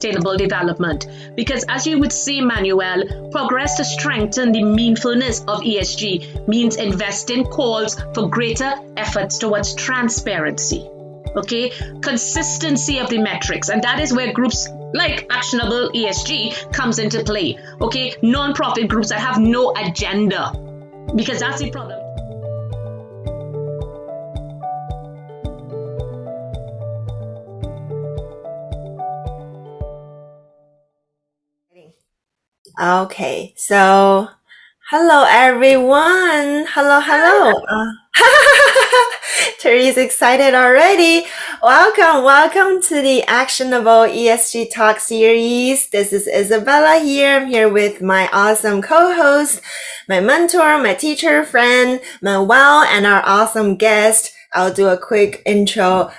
sustainable development. Because as you would see, Manuel, progress to strengthen the meaningfulness of ESG means investing calls for greater efforts towards transparency, okay, consistency of the metrics. And that is where groups like Actionable ESG comes into play, okay, non-profit groups that have no agenda, because that's the problem. Okay, so hello everyone. Hello. Therese excited already. Welcome to the Actionable ESG Talk series. This is Isabella here. I'm here with my awesome co-host, my mentor, my teacher, friend, Manuel, and our awesome guest. I'll do a quick intro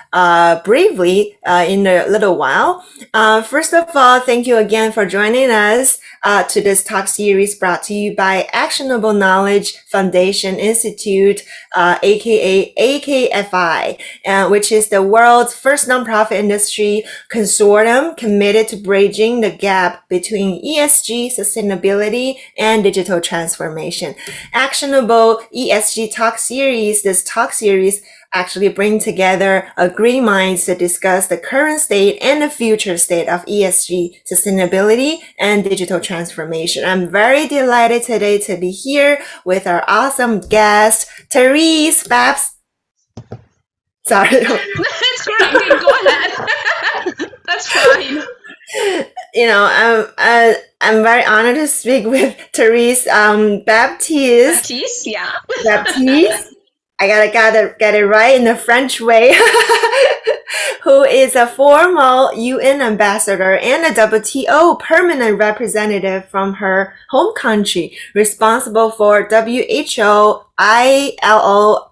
briefly in a little while. First of all, thank you again for joining us to this talk series brought to you by Actionable Knowledge Foundation Institute, aka AKFI, which is the world's first nonprofit industry consortium committed to bridging the gap between ESG, sustainability, and digital transformation. Actionable ESG Talk series, this talk series actually bring together green minds to discuss the current state and the future state of ESG, sustainability, and digital transformation. I'm very delighted today to be here with our awesome guest, Therese Baptiste. Sorry. It's great. Go ahead. That's fine. You know, I'm very honored to speak with Therese Baptiste. Baptiste, yeah. Baptiste. I gotta get it right in the French way, who is a former UN ambassador and a WTO permanent representative from her home country, responsible for WHO, ILO,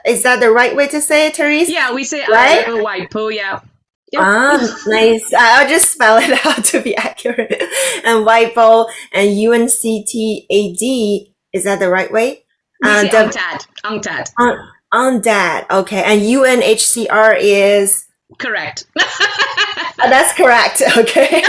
is that the right way to say it, Therese? Yeah, we say right? WIPO, yeah. Nice. I'll just spell it out to be accurate. And WIPO and UNCTAD, is that the right way? UNCTAD. UNCTAD, okay. And UNHCR is? Correct. That's correct, okay.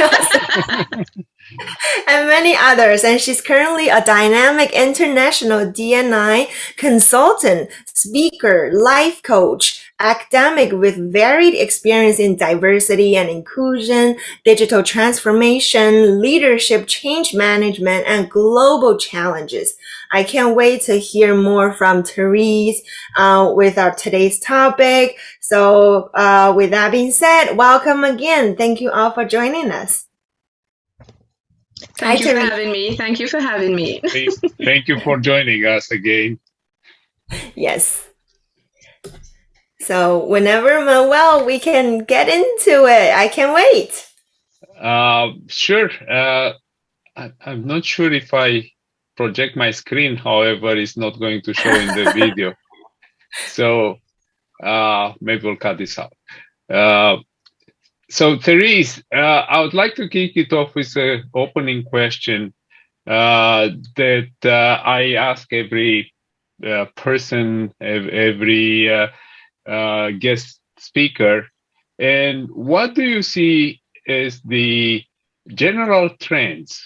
And many others. And she's currently a dynamic international D&I consultant, speaker, life coach, academic with varied experience in diversity and inclusion, digital transformation, leadership, change management, and global challenges. I can't wait to hear more from Therese with our today's topic. So with that being said, welcome again. Thank you all for joining us. Thank you for having me. Thank you for having me. Thank you for joining us again. Yes. So whenever, Manuel, we can get into it. I can't wait. Sure. I'm not sure if I project my screen, however, it's not going to show in the video. So maybe we'll cut this out. So Therese, I would like to kick it off with an opening question that I ask every person, every guest speaker. And what do you see as the general trends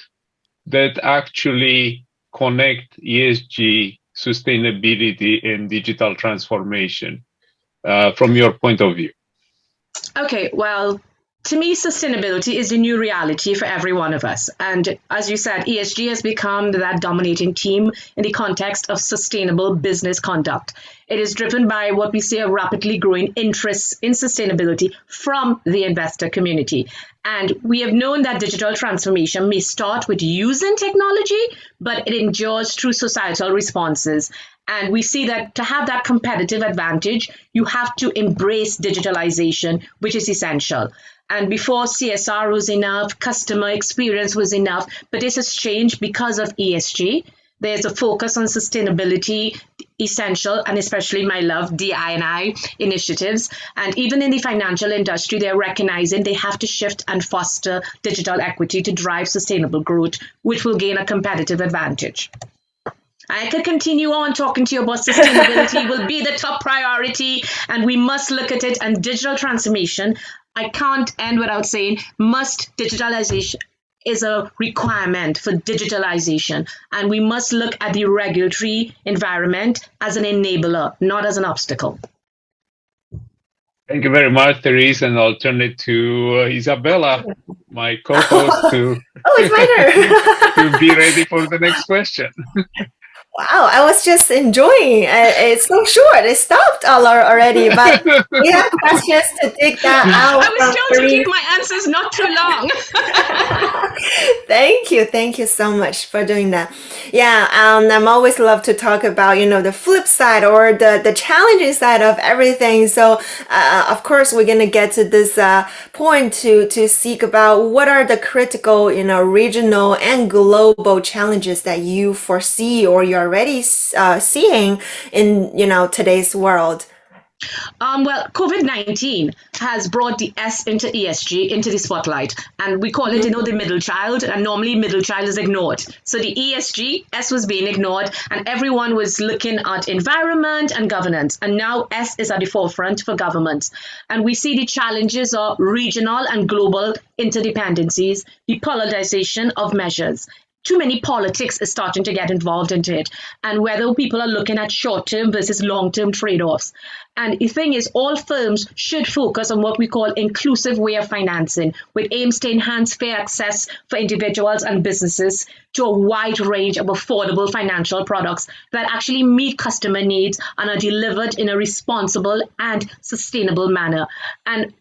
that actually connect ESG, sustainability, and digital transformation from your point of view? Okay, well, to me, sustainability is the new reality for every one of us. And as you said, ESG has become that dominating theme in the context of sustainable business conduct. It is driven by what we see a rapidly growing interest in sustainability from the investor community. And we have known that digital transformation may start with using technology, but it endures through societal responses. And we see that to have that competitive advantage, you have to embrace digitalization, which is essential. And before, CSR was enough, customer experience was enough, but this has changed because of ESG. There's a focus on sustainability, essential, and especially my love, DI&I initiatives. And even in the financial industry, they're recognizing they have to shift and foster digital equity to drive sustainable growth, which will gain a competitive advantage. I could continue on talking to you about sustainability will be the top priority, and we must look at it. And digital transformation I can't end without saying digitalization is a requirement for digitalization. And we must look at the regulatory environment as an enabler, not as an obstacle. Thank you very much, Therese, and I'll turn it to Isabella, my co-host, to it's my turn. to be ready for the next question. Wow, I was just enjoying. It's so short. It stopped all already, but we have questions to dig that out. I was told to keep my answers not too long. Thank you so much for doing that. Yeah, I'm always love to talk about the flip side or the challenging side of everything. So of course we're gonna get to this point to seek about what are the critical regional and global challenges that you foresee or you're already seeing in today's world. Well, COVID-19 has brought the S into ESG into the spotlight, and we call it, the middle child, and normally middle child is ignored. So the ESG, S was being ignored, and everyone was looking at environment and governance, and now S is at the forefront for governments. And we see the challenges of regional and global interdependencies, the polarization of measures. Too many politics is starting to get involved into it, and whether people are looking at short-term versus long-term trade-offs. And the thing is, all firms should focus on what we call inclusive way of financing, with aims to enhance fair access for individuals and businesses to a wide range of affordable financial products that actually meet customer needs and are delivered in a responsible and sustainable manner. And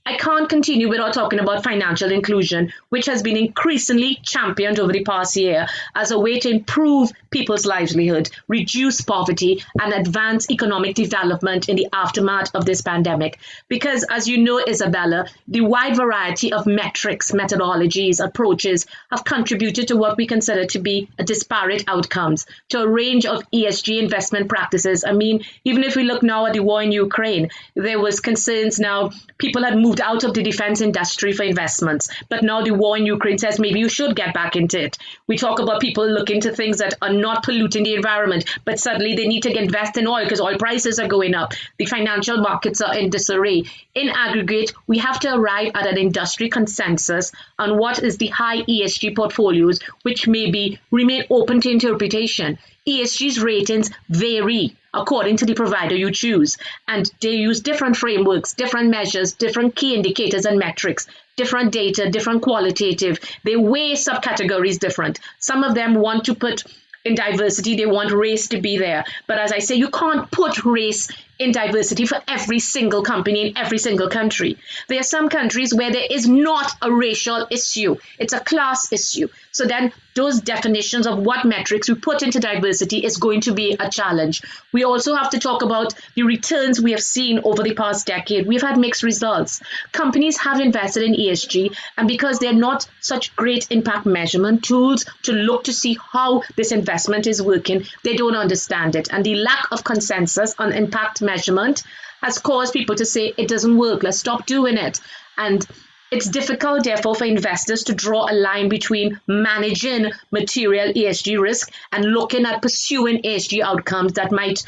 I can't continue without talking about financial inclusion, which has been increasingly championed over the past year as a way to improve people's livelihood, reduce poverty, and advance economic development in the aftermath of this pandemic. Because, as you know, Isabella, the wide variety of metrics, methodologies, approaches have contributed to what we consider to be disparate outcomes, to a range of ESG investment practices. I mean, even if we look now at the war in Ukraine, there was concerns now, people had moved out of the defense industry for investments. But now the war in Ukraine says maybe you should get back into it. We talk about people looking to things that are not polluting the environment, but suddenly they need to invest in oil because oil prices are going up. The financial markets are in disarray. In aggregate, we have to arrive at an industry consensus on what is the high ESG portfolios, which remain open to interpretation. ESG's ratings vary according to the provider you choose, and they use different frameworks, different measures, different key indicators and metrics, different data, different qualitative. They weigh subcategories different. Some of them want to put in diversity, they want race to be there. But as I say, you can't put race in diversity for every single company in every single country. There are some countries where there is not a racial issue. It's a class issue. So then those definitions of what metrics we put into diversity is going to be a challenge. We also have to talk about the returns we have seen over the past decade. We've had mixed results. Companies have invested in ESG, and because they're not such great impact measurement tools to look to see how this investment is working, they don't understand it. And the lack of consensus on impact measurement has caused people to say it doesn't work, let's stop doing it. And it's difficult, therefore, for investors to draw a line between managing material ESG risk and looking at pursuing ESG outcomes that might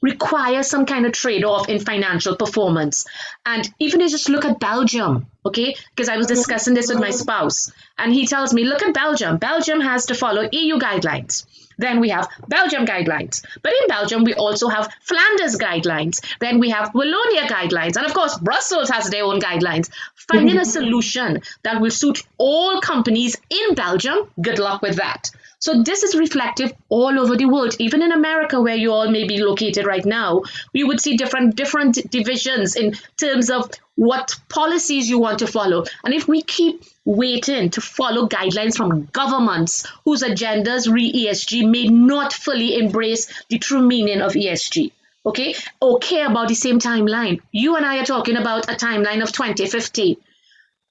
require some kind of trade-off in financial performance. And even if you just look at Belgium, okay, because I was discussing this with my spouse, and he tells me, look at Belgium. Belgium has to follow EU guidelines. Then we have Belgium guidelines. But in Belgium, we also have Flanders guidelines. Then we have Wallonia guidelines. And of course, Brussels has their own guidelines. Finding a solution that will suit all companies in Belgium, good luck with that. So this is reflective all over the world. Even in America, where you all may be located right now, we would see different divisions in terms of what policies you want to follow. And if we keep waiting to follow guidelines from governments whose agendas re-ESG may not fully embrace the true meaning of ESG, okay, or care about the same timeline. You and I are talking about a timeline of 2050.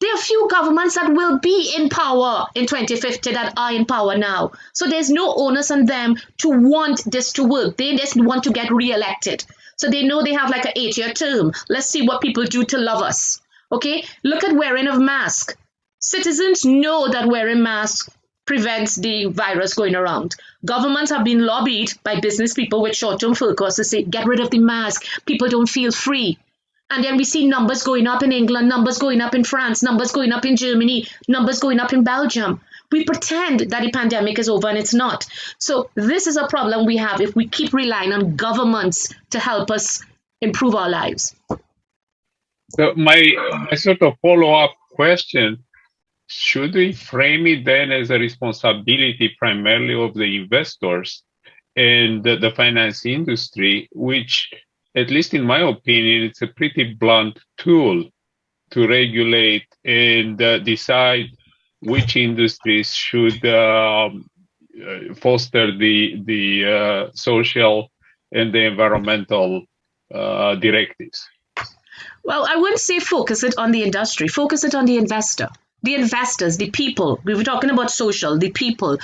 There are few governments that will be in power in 2050 that are in power now. So there's no onus on them to want this to work. They just want to get re-elected. So they know they have like an 8-year term. Let's see what people do to love us. Okay, look at wearing of mask. Citizens know that wearing masks prevents the virus going around. Governments have been lobbied by business people with short-term focus to say, get rid of the mask. People don't feel free. And then we see numbers going up in England, numbers going up in France, numbers going up in Germany, numbers going up in Belgium. We pretend that the pandemic is over and it's not. So this is a problem we have if we keep relying on governments to help us improve our lives. So my sort of follow-up question, should we frame it then as a responsibility primarily of the investors and the finance industry, which, at least in my opinion, it's a pretty blunt tool to regulate and decide which industries should foster the social and the environmental directives? Well, I wouldn't say focus it on the industry, focus it on the investor. The investors, the people, we were talking about social, the people.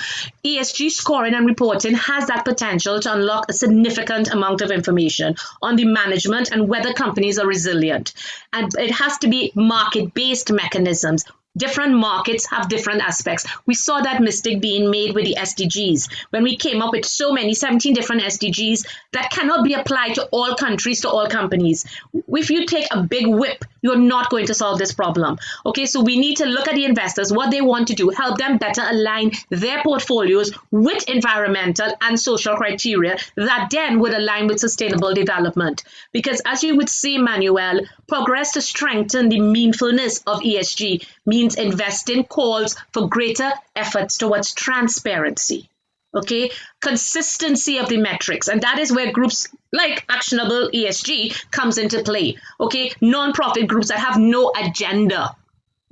ESG scoring and reporting has that potential to unlock a significant amount of information on the management and whether companies are resilient. And it has to be market-based mechanisms. Different markets have different aspects. We saw that mistake being made with the SDGs when we came up with so many 17 different SDGs that cannot be applied to all countries, to all companies. If you take a big whip, you're not going to solve this problem. Okay, so we need to look at the investors, what they want to do, help them better align their portfolios with environmental and social criteria that then would align with sustainable development. Because as you would see, Manuel, progress to strengthen the meaningfulness of ESG means investing calls for greater efforts towards transparency, okay, consistency of the metrics. And that is where groups like Actionable ESG comes into play, okay, non-profit groups that have no agenda.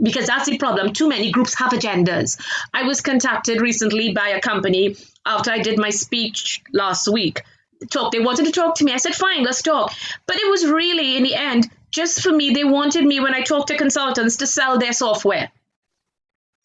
Because that's the problem. Too many groups have agendas. I was contacted recently by a company after I did my speech last week. They wanted to talk to me. I said, fine, let's talk. But it was really, in the end, just for me, they wanted me, when I talk to consultants, to sell their software,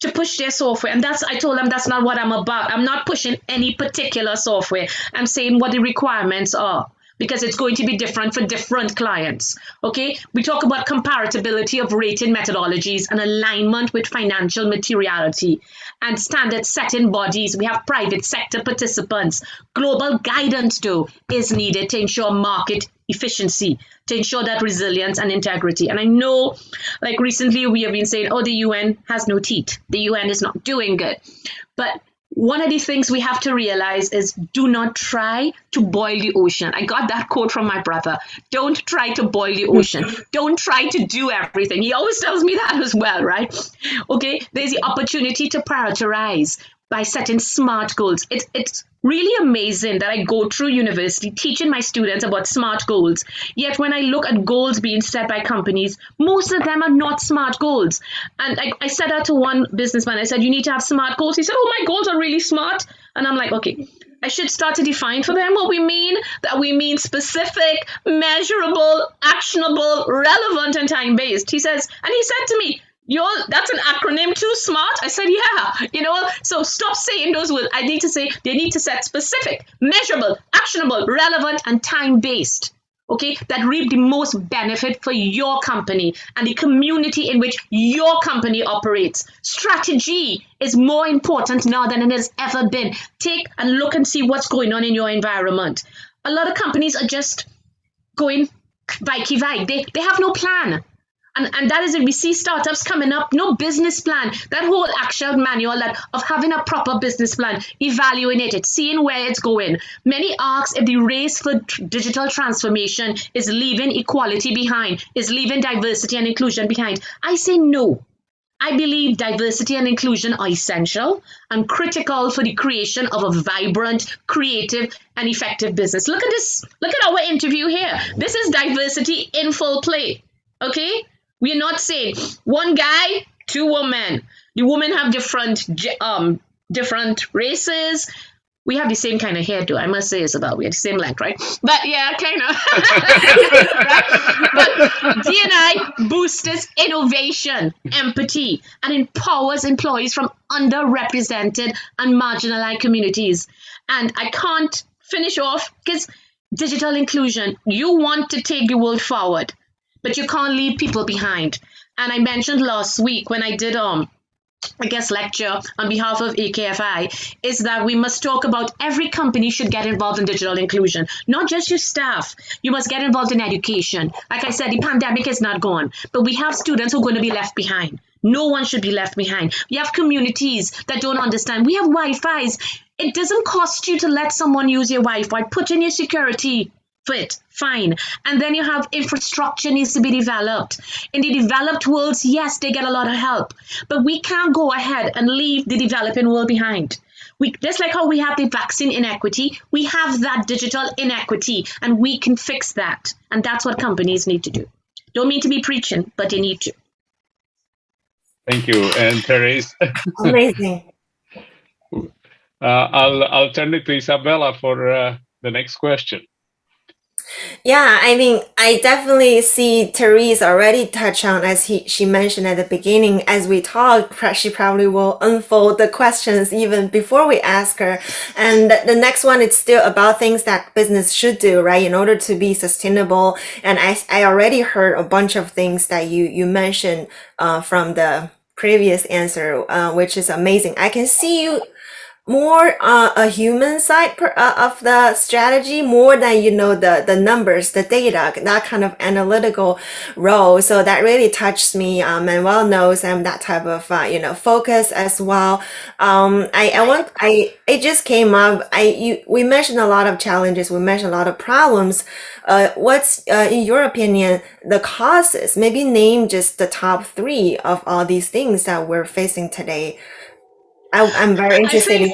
to push their software. And I told them that's not what I'm about. I'm not pushing any particular software. I'm saying what the requirements are, because it's going to be different for different clients. Okay, we talk about comparability of rating methodologies and alignment with financial materiality and standard setting bodies. We have private sector participants. Global guidance, though, is needed to ensure market efficiency, to ensure that resilience and integrity. And I know, like recently, we have been saying, oh, the UN has no teeth. The UN is not doing good. But one of the things we have to realize is do not try to boil the ocean. I got that quote from my brother. Don't try to boil the ocean. Don't try to do everything. He always tells me that as well, right? Okay, there's the opportunity to prioritize by setting smart goals. It's really amazing that I go through university teaching my students about smart goals. Yet when I look at goals being set by companies, most of them are not smart goals. And I said that to one businessman. I said, you need to have smart goals. He said, oh, my goals are really smart. And I'm like, okay, I should start to define for them what we mean. That we mean specific, measurable, actionable, relevant, and time-based. He said to me, that's an acronym too, SMART? I said, yeah, so stop saying those words. I need to say they need to set specific, measurable, actionable, relevant, and time-based, okay, that reap the most benefit for your company and the community in which your company operates. Strategy is more important now than it has ever been. Take and look and see what's going on in your environment. A lot of companies are just going vai. They have no plan. And that is it. We see startups coming up, no business plan. That whole action manual of having a proper business plan, evaluating it, seeing where it's going. Many ask if the race for digital transformation is leaving equality behind, is leaving diversity and inclusion behind. I say no. I believe diversity and inclusion are essential and critical for the creation of a vibrant, creative, and effective business. Look at this. Look at our interview here. This is diversity in full play. Okay? We're not saying one guy, two women. The women have different races. We have the same kind of hairdo, I must say, Isabel. We have the same length, right? But yeah, kind of. Right? But D&I boosts innovation, empathy, and empowers employees from underrepresented and marginalized communities. And I can't finish off because digital inclusion, you want to take the world forward, but you can't leave people behind. And I mentioned last week when I did I guess, lecture on behalf of AKFI is that we must talk about every company should get involved in digital inclusion, not just your staff. You must get involved in education. Like I said, the pandemic is not gone, but we have students who are going to be left behind. No one should be left behind. We have communities that don't understand. We have Wi-Fi's. It doesn't cost you to let someone use your Wi-Fi. Put in your security for it, fine. And then you have infrastructure needs to be developed. In the developed worlds, yes, they get a lot of help, but we can't go ahead and leave the developing world behind. Just like how we have the vaccine inequity, we have that digital inequity, and we can fix that. And that's what companies need to do. Don't mean to be preaching, but they need to. Thank you. And Therese? Amazing. I'll turn it to Isabella for the next question. Yeah, I mean, I definitely see Therese already touch on, as she mentioned at the beginning, as we talk, she probably will unfold the questions even before we ask her. And the next one, it's still about things that business should do, right, in order to be sustainable. And I already heard a bunch of things that you mentioned from the previous answer, which is amazing. I can see you more a human side of the strategy, more than the numbers, the data, that kind of analytical role. So that really touched me. Manuel knows I'm that type of focus as well. It just came up. We mentioned a lot of challenges. We mentioned a lot of problems. What's in your opinion the causes? Maybe name just the top 3 of all these things that we're facing today. I'm very interested in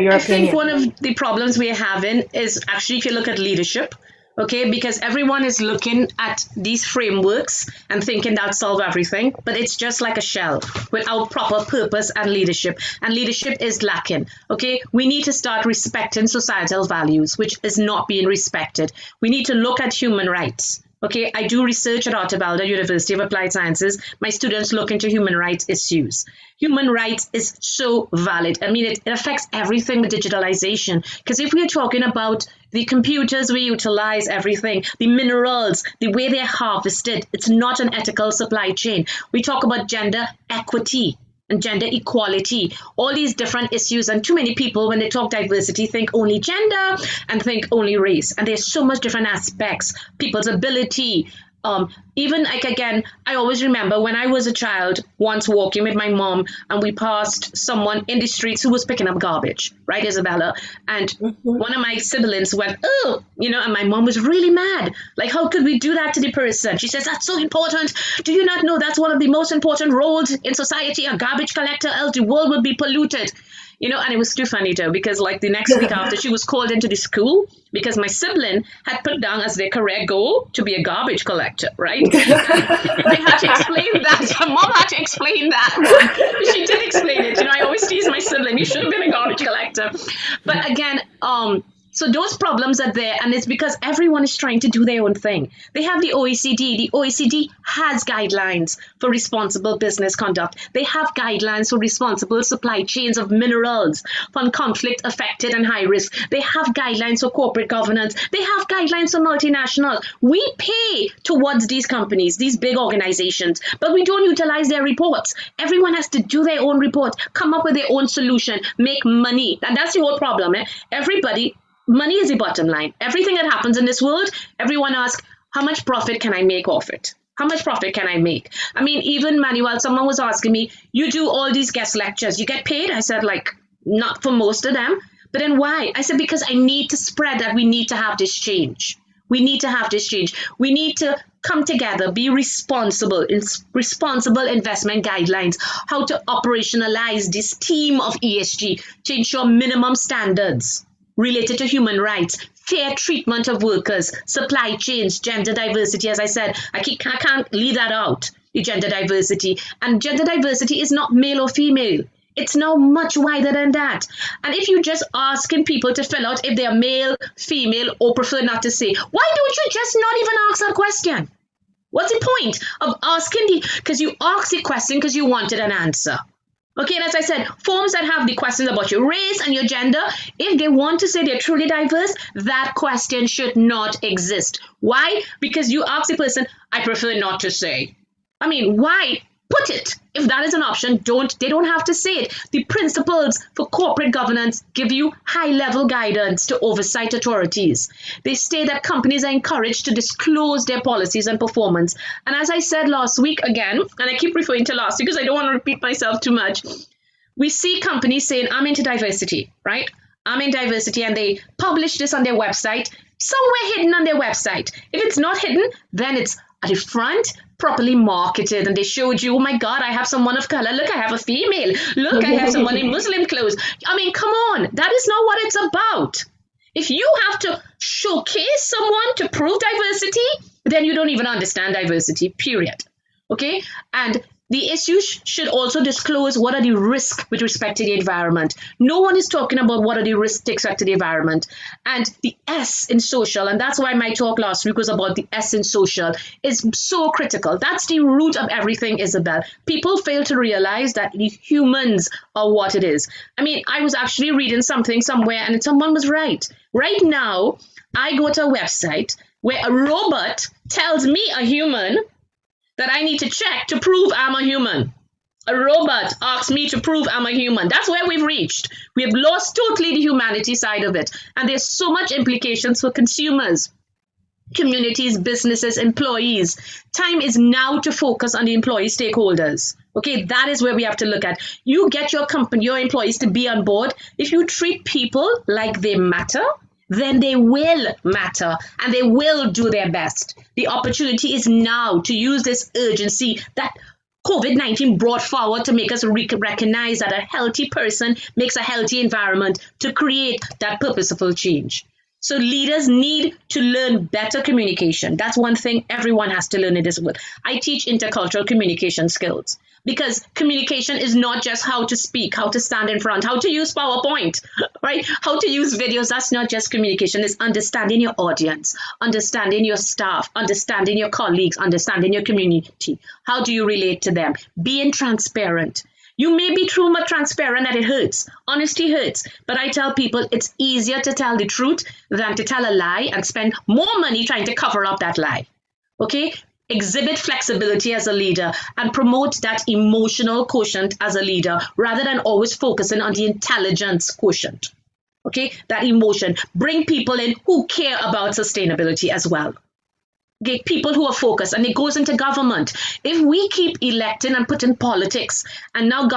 your opinion. I think one of the problems we're having is actually, if you look at leadership, okay, because everyone is looking at these frameworks and thinking that solve everything, but it's just like a shell without proper purpose and leadership is lacking. Okay, we need to start respecting societal values, which is not being respected. We need to look at human rights. Okay, I do research at Artevelde University of Applied Sciences. My students look into human rights issues. Human rights is so valid. I mean, it affects everything with digitalization. Because if we're talking about the computers we utilize, everything, the minerals, the way they're harvested, it's not an ethical supply chain. We talk about gender equity and gender equality, all these different issues. And too many people, when they talk diversity, think only gender and think only race. And there's so much different aspects, people's ability. Even like, again, I always remember when I was a child, once walking with my mom, and we passed someone in the streets who was picking up garbage, right, Isabella? And one of my siblings went, oh, and my mom was really mad. Like, how could we do that to the person? She says, that's so important. Do you not know that's one of the most important roles in society, a garbage collector, else the world would be polluted. And it was too funny though, because like the next week after, she was called into the school because my sibling had put down as their career goal to be a garbage collector, right? They had to explain that. Her mom had to explain that. She did explain it. I always tease my sibling, you should have been a garbage collector. But again, so those problems are there, and it's because everyone is trying to do their own thing. They have the OECD. The OECD has guidelines for responsible business conduct. They have guidelines for responsible supply chains of minerals from conflict affected and high risk. They have guidelines for corporate governance. They have guidelines for multinationals. We pay towards these companies, these big organizations, but we don't utilize their reports. Everyone has to do their own report, come up with their own solution, make money. And that's the whole problem. Money is the bottom line. Everything that happens in this world, everyone asks, how much profit can I make off it? How much profit can I make? I mean, even Manuel, someone was asking me, you do all these guest lectures, you get paid? I said, like, not for most of them. But then why? I said, because I need to spread that we need to have this change. We need to have this change. We need to come together, be responsible investment guidelines, how to operationalize this team of ESG to ensure minimum standards related to human rights, fair treatment of workers, supply chains, gender diversity. As I said, I can't leave that out, the gender diversity. And gender diversity is not male or female. It's now much wider than that. And if you just asking people to fill out if they're male, female, or prefer not to say, why don't you just not even ask that question? What's the point of asking because you asked the question because you wanted an answer. Okay, and as I said, forms that have the questions about your race and your gender, if they want to say they're truly diverse, that question should not exist. Why? Because you ask the person, I prefer not to say. I mean, why? Put it. If that is an option, they don't have to say it. The principles for corporate governance give you high-level guidance to oversight authorities. They state that companies are encouraged to disclose their policies and performance. And as I said last week again, and I keep referring to last week because I don't want to repeat myself too much, we see companies saying, I'm into diversity, right? I'm in diversity, and they publish this on their website, somewhere hidden on their website. If it's not hidden, then it's at the front, properly marketed, and they showed you, oh my God, I have someone of color. Look, I have a female. Look, I have someone in Muslim clothes. I mean, come on. That is not what it's about. If you have to showcase someone to prove diversity, then you don't even understand diversity, period. Okay? And the issue should also disclose what are the risks with respect to the environment. No one is talking about what are the risks with respect to the environment. And the S in social, and that's why my talk last week was about the S in social, is so critical. That's the root of everything, Isabel. People fail to realize that the humans are what it is. I mean, I was actually reading something somewhere, and someone was right. Right now, I go to a website where a robot tells me, a human, that I need to check to prove I'm a human. A robot asks me to prove I'm a human. That's where we've reached. We have lost totally the humanity side of it. And there's so much implications for consumers, communities, businesses, employees. Time is now to focus on the employee stakeholders. Okay, that is where we have to look at. You get your company, your employees to be on board. If you treat people like they matter, then they will matter and they will do their best. The opportunity is now to use this urgency that COVID-19 brought forward to make us recognize that a healthy person makes a healthy environment to create that purposeful change. So leaders need to learn better communication. That's one thing everyone has to learn in this world. I teach intercultural communication skills because communication is not just how to speak, how to stand in front, how to use PowerPoint, right? How to use videos. That's not just communication. It's understanding your audience, understanding your staff, understanding your colleagues, understanding your community. How do you relate to them? Being transparent. You may be too much transparent that it hurts. Honesty hurts. But I tell people it's easier to tell the truth than to tell a lie and spend more money trying to cover up that lie. Okay? Exhibit flexibility as a leader and promote that emotional quotient as a leader rather than always focusing on the intelligence quotient. Okay? That emotion. Bring people in who care about sustainability as well. Okay, people who are focused, and it goes into government. If we keep electing and putting politics, and now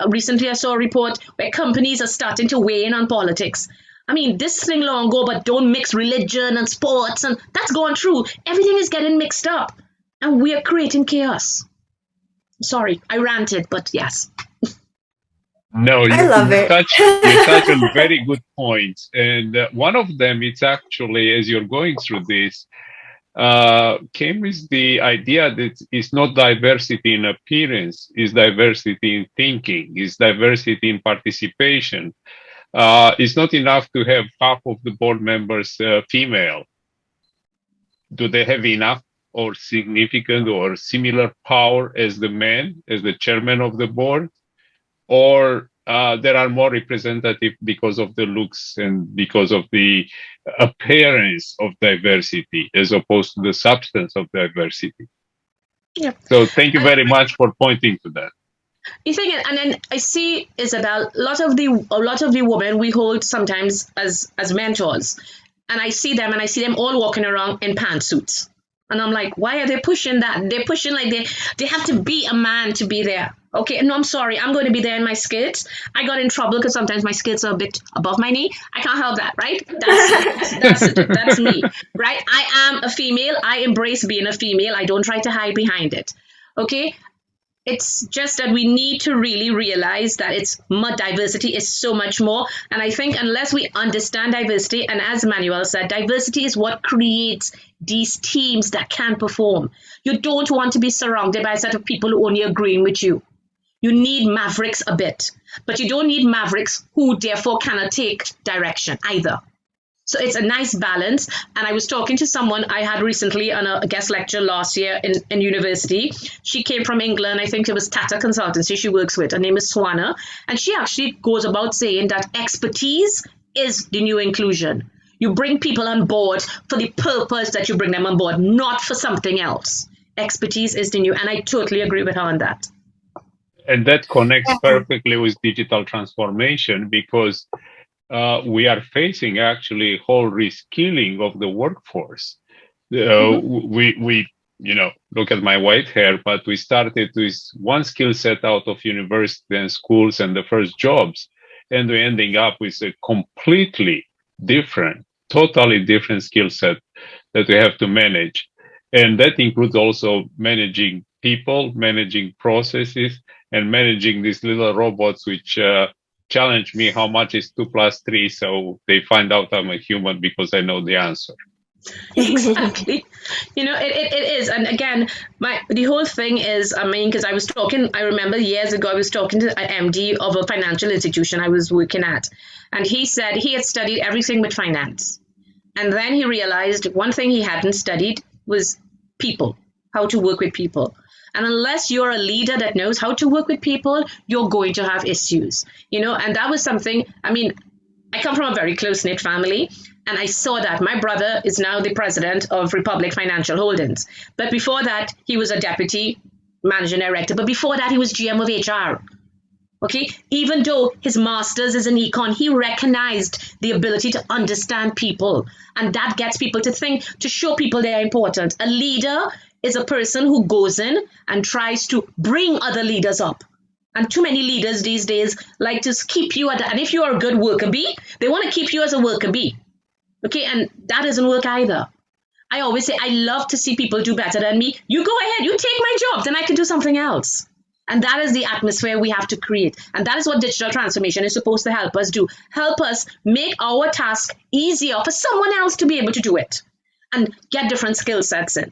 recently I saw a report where companies are starting to weigh in on politics. I mean, this thing long ago, but don't mix religion and sports, and that's going through. Everything is getting mixed up, and we are creating chaos. Sorry, I ranted, but yes. No, I love it. You touch on very good points, and one of them is actually, as you're going through this, came with the idea that it's not diversity in appearance, it's diversity in thinking, it's diversity in participation. It's not enough to have half of the board members female. Do they have enough or significant or similar power as the man, as the chairman of the board? Or there are more representative because of the looks and because of the appearance of diversity as opposed to the substance of diversity. Yeah. So thank you very much for pointing to that. You think, and then I see, Isabel, a lot of the women we hold sometimes as mentors, and I see them all walking around in pantsuits. And I'm like, why are they pushing that? They're pushing like they have to be a man to be there. Okay, no, I'm sorry. I'm going to be there in my skirts. I got in trouble because sometimes my skirts are a bit above my knee. I can't help that, right? That's me, right? I am a female. I embrace being a female. I don't try to hide behind it. Okay? It's just that we need to really realize that diversity is so much more. And I think unless we understand diversity, and as Manuel said, diversity is what creates these teams that can perform. You don't want to be surrounded by a set of people who only agreeing with you. You need mavericks a bit, but you don't need mavericks who therefore cannot take direction either. So it's a nice balance. And I was talking to someone I had recently on a guest lecture last year in university. She came from England. I think it was Tata Consultancy she works with. Her name is Swana. And she actually goes about saying that expertise is the new inclusion. You bring people on board for the purpose that you bring them on board, not for something else. expertise is the new. And I totally agree with her on that. And that connects perfectly with digital transformation, because we are facing actually whole reskilling of the workforce. We look at my white hair, but we started with one skill set out of university and schools and the first jobs, and we're ending up with a completely different, totally different skill set that we have to manage. And that includes also managing people, managing processes, and managing these little robots which challenge me how much is 2 + 3, so they find out I'm a human because I know the answer. Exactly. It is. And again, the whole thing is, because I remember years ago, I was talking to an MD of a financial institution I was working at. And he said he had studied everything with finance. And then he realized one thing he hadn't studied was people, how to work with people. And unless you're a leader that knows how to work with people, you're going to have issues, and that was something, I come from a very close-knit family, and I saw that. My brother is now the president of Republic Financial Holdings. But before that, he was a deputy managing director. But before that, he was GM of HR. Okay, even though his master's is in econ, he recognized the ability to understand people. And that gets people to think, to show people they are important. A leader is a person who goes in and tries to bring other leaders up. And too many leaders these days like to keep you at that. And if you are a good worker bee, they want to keep you as a worker bee. Okay, and that doesn't work either. I always say, I love to see people do better than me. You go ahead, you take my job, then I can do something else. And that is the atmosphere we have to create. And that is what digital transformation is supposed to help us do. Help us make our task easier for someone else to be able to do it and get different skill sets in.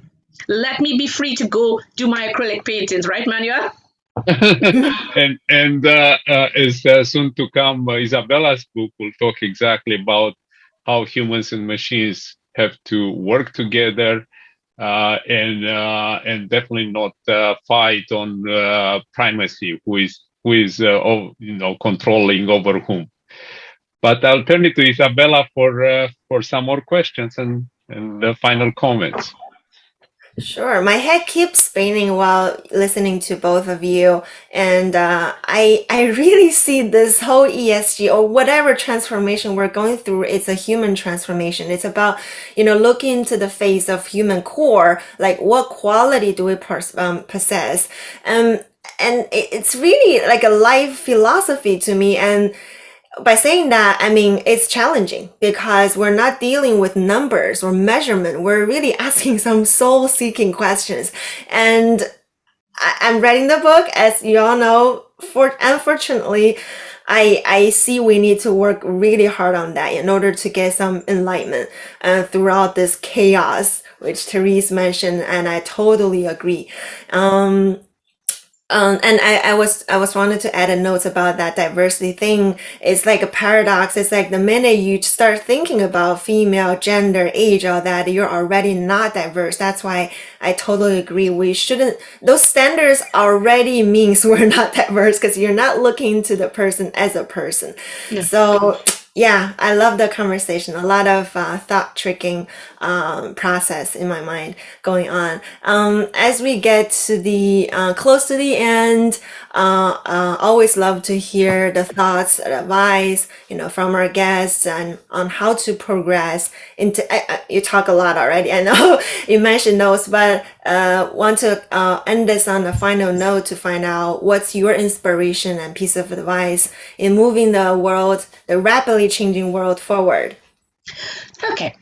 Let me be free to go do my acrylic paintings, right, Manuel? and is soon to come, Isabella's book will talk exactly about how humans and machines have to work together, and definitely not fight on primacy, who is controlling over whom. But I'll turn it to Isabella for some more questions and the final comments. Sure. My head keeps spinning while listening to both of you. And I really see this whole ESG or whatever transformation we're going through, it's a human transformation. It's about, looking into the face of human core, like what quality do we possess? And it's really like a life philosophy to me. And by saying that, it's challenging because we're not dealing with numbers or measurement. We're really asking some soul-seeking questions. And I'm writing the book, as you all know. Unfortunately, I see we need to work really hard on that in order to get some enlightenment throughout this chaos, which Therese mentioned, and I totally agree. And I was wanted to add a note about that diversity thing. It's like a paradox. It's like the minute you start thinking about female, gender, age, all that, you're already not diverse. That's why I totally agree. We shouldn't, those standards already means we're not diverse because you're not looking to the person as a person. Yeah. So yeah, I love the conversation. A lot of thought tricking process in my mind going on. As we get to the close to the end, always love to hear the thoughts, advice, from our guests and on how to progress into. You talk a lot already. I know you mentioned those, but want to end this on a final note to find out what's your inspiration and piece of advice in moving the world, the rapidly changing world forward. Okay.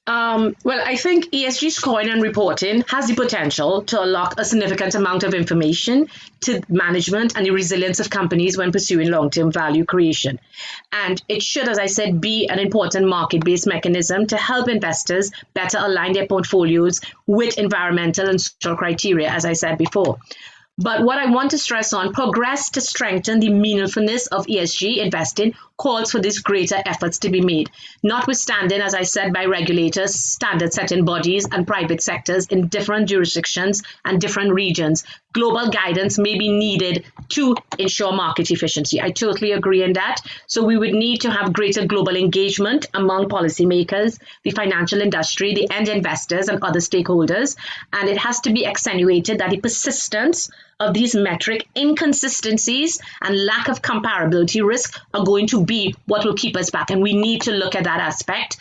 Well, I think ESG scoring and reporting has the potential to unlock a significant amount of information to management and the resilience of companies when pursuing long-term value creation. And it should, as I said, be an important market-based mechanism to help investors better align their portfolios with environmental and social criteria, as I said before. But what I want to stress on, progress to strengthen the meaningfulness of ESG investing calls for these greater efforts to be made, notwithstanding, as I said, by regulators, standard-setting bodies, and private sectors in different jurisdictions and different regions. global guidance may be needed to ensure market efficiency. I totally agree in that. So we would need to have greater global engagement among policymakers, the financial industry, the end investors, and other stakeholders. And it has to be accentuated that the persistence of these metric inconsistencies and lack of comparability risk are going to be what will keep us back. And we need to look at that aspect.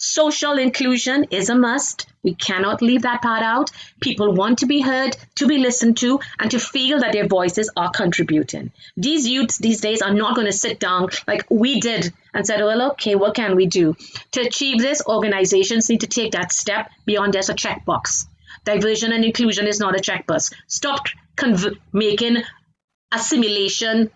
Social inclusion is a must. We cannot leave that part out. People want to be heard, to be listened to, and to feel that their voices are contributing. These youths these days are not going to sit down like we did and said, well, okay, what can we do? To achieve this, organizations need to take that step beyond just a checkbox. Diversion and inclusion is not a checkbox. Stop making assimilation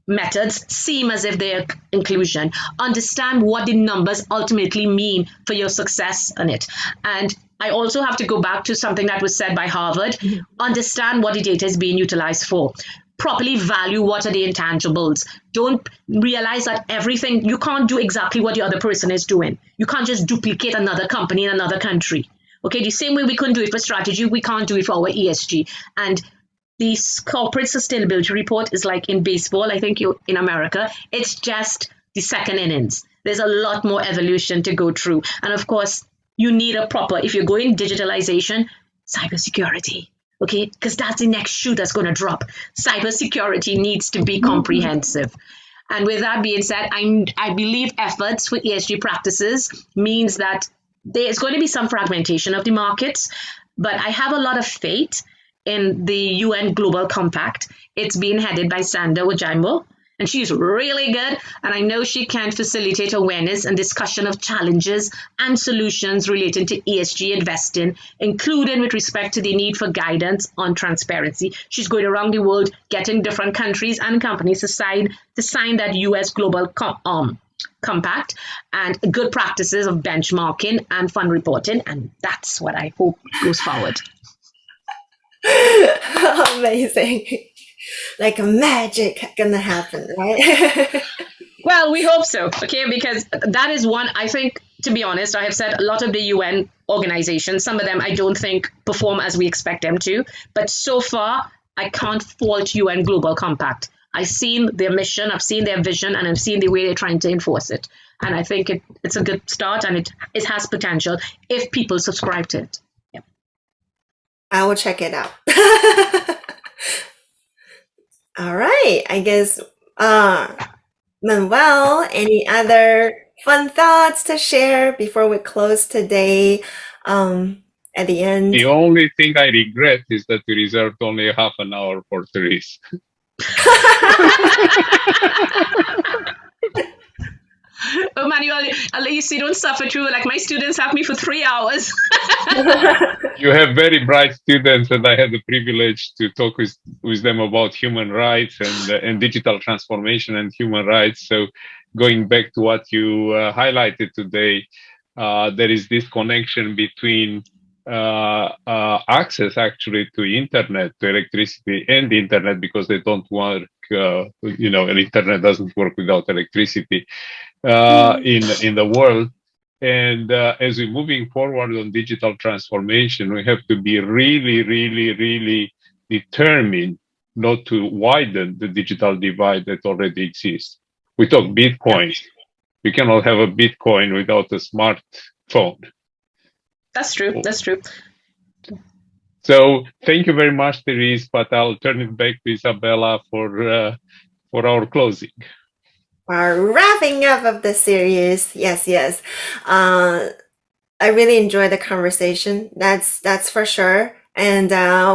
methods seem as if they're inclusion. Understand what the numbers ultimately mean for your success in it. And I also have to go back to something that was said by Harvard. Understand what the data is being utilized for. Properly value what are the intangibles. Don't realize that everything, you can't do exactly what the other person is doing. You can't just duplicate another company in another country. Okay, the same way we couldn't do it for strategy, we can't do it for our ESG. And the corporate sustainability report is like in baseball, I think in America, it's just the second innings. There's a lot more evolution to go through. And of course, you need a proper, if you're going digitalization, cybersecurity, okay? Because that's the next shoe that's going to drop. Cybersecurity needs to be comprehensive. And with that being said, I believe efforts for ESG practices means that there's going to be some fragmentation of the markets, but I have a lot of faith in the UN Global Compact. It's being headed by Sandra Wajimbo, and she's really good. And I know she can facilitate awareness and discussion of challenges and solutions relating to ESG investing, including with respect to the need for guidance on transparency. She's going around the world getting different countries and companies to sign that US Global Compact and good practices of benchmarking and fund reporting. And that's what I hope goes forward. Amazing. Like magic gonna happen, right? Well, we hope so, okay? Because that is one, I think, to be honest, I have said a lot of the UN organizations, some of them I don't think perform as we expect them to. But so far, I can't fault UN Global Compact. I've seen their mission, I've seen their vision, and I've seen the way they're trying to enforce it. And I think it's a good start, and it has potential if people subscribe to it. I will check it out. All right. I guess, Manuel, any other fun thoughts to share before we close today? At the end. The only thing I regret is that we reserved only half an hour for Therese. Oh, Manuel, at least you don't suffer through. Like my students have me for 3 hours. You have very bright students, and I had the privilege to talk with them about human rights and digital transformation and human rights. So going back to what you highlighted today, there is this connection between access actually to internet, to electricity and the internet, because they don't work, and internet doesn't work without electricity in the world. And as we're moving forward on digital transformation, we have to be really, really, really determined not to widen the digital divide that already exists. We talk Bitcoin. We cannot have a Bitcoin without a smartphone. That's true. That's true. So thank you very much, Therese, but I'll turn it back to Isabella for our closing. Our wrapping up of the series. Yes. I really enjoyed the conversation. That's for sure. And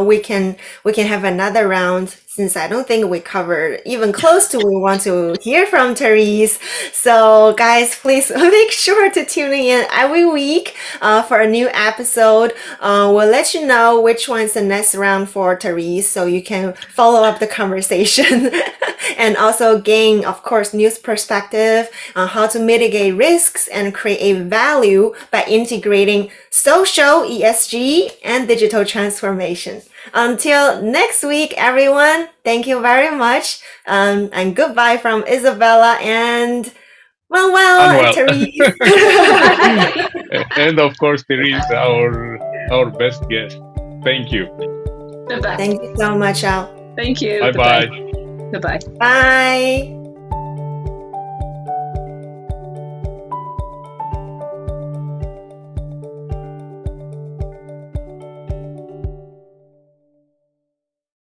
we can have another round, since I don't think we covered even close to what we want to hear from Therese. So guys, please make sure to tune in every week for a new episode. We'll let you know which one's the next round for Therese, so you can follow up the conversation and also gain, of course, news perspective on how to mitigate risks and create value by integrating social, ESG, and digital transformation. Until next week, everyone, thank you very much. And goodbye from Isabella and Manuel and Therese. And of course, Therese, our best guest. Thank you. The best. Thank you so much, Al. Thank you. Bye-bye. Bye-bye. Bye.